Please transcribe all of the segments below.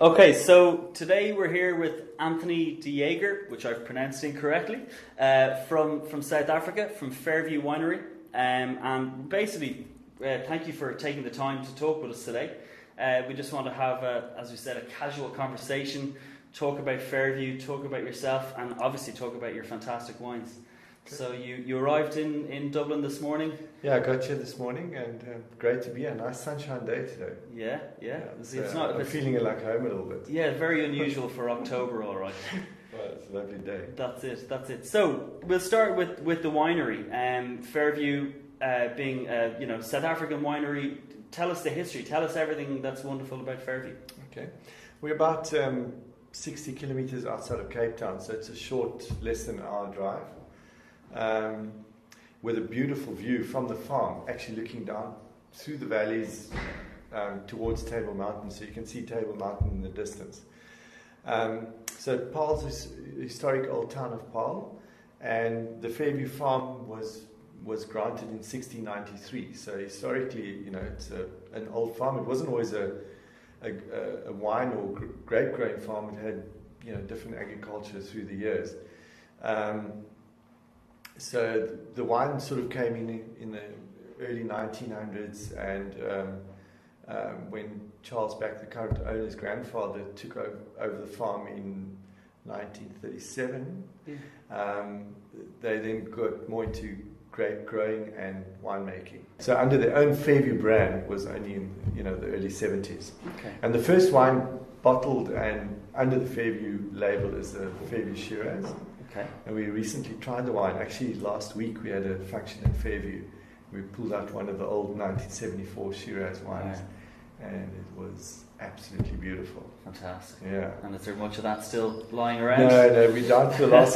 Okay, so today we're here with Anthony Jager, which I've pronounced incorrectly, from South Africa, from Fairview Winery. And basically, thank you for taking the time to talk with us today. We just want to have, as we said, a casual conversation, talk about Fairview, talk about yourself, and obviously talk about your fantastic wines. Okay. So you arrived in Dublin this morning? Yeah, I got here this morning, and great to be here. Nice sunshine day today. Yeah. It's not. I'm feeling like home a little bit. Yeah, very unusual for October, all right. Well, it's a lovely day. That's it. So we'll start with the winery. Fairview being South African winery. Tell us the history. Tell us everything that's wonderful about Fairview. Okay, we're about 60 kilometers outside of Cape Town, so it's a short, less than an hour drive. With a beautiful view from the farm, actually looking down through the valleys towards Table Mountain, so you can see Table Mountain in the distance. So Paarl's is a historic old town of Paarl, and the Fairview farm was granted in 1693. So historically, it's an old farm. It wasn't always a wine or grape growing farm. It had different agriculture through the years. So the wine sort of came in the early 1900s, and when Charles Back, the current owner's grandfather, took over the farm in 1937, they then got more into grape growing and winemaking. So under their own Fairview brand was only in the early 70s. Okay. And the first wine bottled and under the Fairview label is the Fairview Shiraz. Okay. And we recently tried the wine. Actually, last week we had a function in Fairview. We pulled out one of the old 1974 Shiraz wines, and it was absolutely beautiful. Fantastic. Yeah. And is there much of that still lying around? No, we down to the last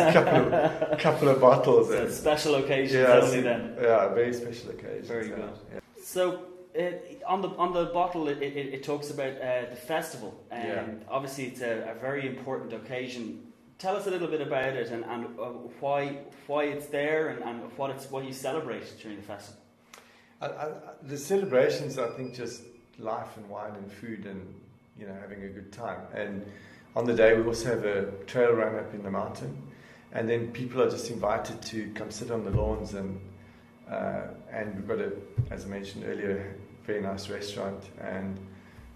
couple of bottles. So special occasions only then. Yeah, very special occasions. Very good. Yeah. So on the bottle, it talks about the festival, and obviously it's a very important occasion. Tell us a little bit about it and why it's there and what you celebrate during the festival. The celebrations, I think, just life and wine and food and having a good time. And on the day we also have a trail run up in the mountain, and then people are just invited to come sit on the lawns and we've got as I mentioned earlier, a very nice restaurant, and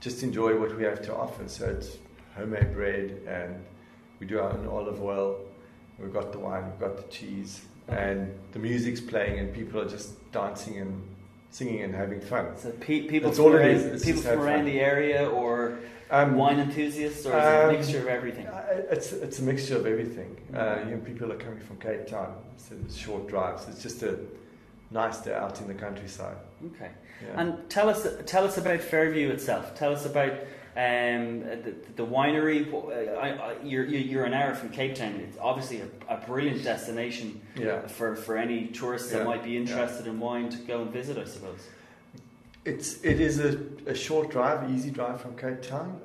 just enjoy what we have to offer. So it's homemade bread, and we do our own olive oil. We've got the wine, we've got the cheese, and the music's playing, and people are just dancing and singing and having fun. So people from around the area, or wine enthusiasts, or is it a mixture of everything? It's a mixture of everything. People are coming from Cape Town, so it's short drives. It's just a nice day out in the countryside. Okay. Yeah. And tell us about Fairview itself. Tell us about the winery. You're an hour from Cape Town. It's obviously a brilliant destination for any tourists that might be interested in wine to go and visit, I suppose. It is a short drive, easy drive from Cape Town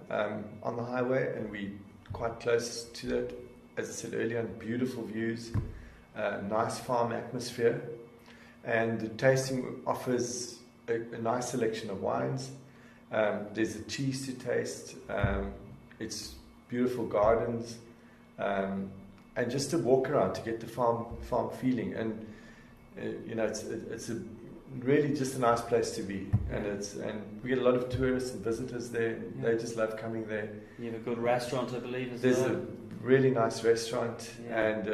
on the highway, and we're quite close to that. As I said earlier, beautiful views, nice farm atmosphere, and the tasting offers a nice selection of wines. There's a cheese to taste. It's beautiful gardens, and just to walk around to get the farm feeling. And it's really just a nice place to be. And we get a lot of tourists and visitors there. They just love coming there. You have a good restaurant, I believe, as There's well. a really nice restaurant, and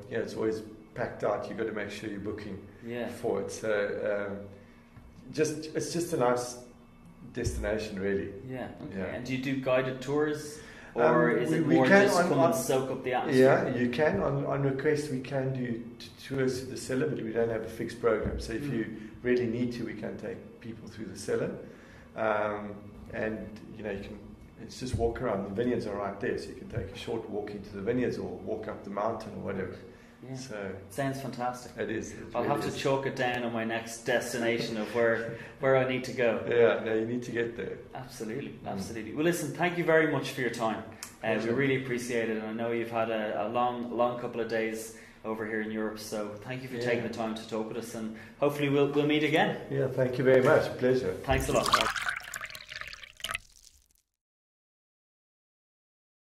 it's always packed out. You've got to make sure you're booking for it. So it's just a nice destination, really. Yeah. Okay. And do you do guided tours, or is it more just come and soak up the atmosphere? Yeah, you can. On request, we can do tours to the cellar, but we don't have a fixed program. So if you really need to, we can take people through the cellar, and you can. It's just walk around. The vineyards are right there, so you can take a short walk into the vineyards or walk up the mountain or whatever. Yeah. So it sounds fantastic. It is. I'll have to chalk it down on my next destination of where I need to go. Yeah, no, you need to get there. Absolutely. Well, listen, thank you very much for your time. We really appreciate it, and I know you've had a long couple of days over here in Europe, so thank you for taking the time to talk with us, and hopefully we'll meet again. Yeah, thank you very much. Pleasure. Thanks a lot.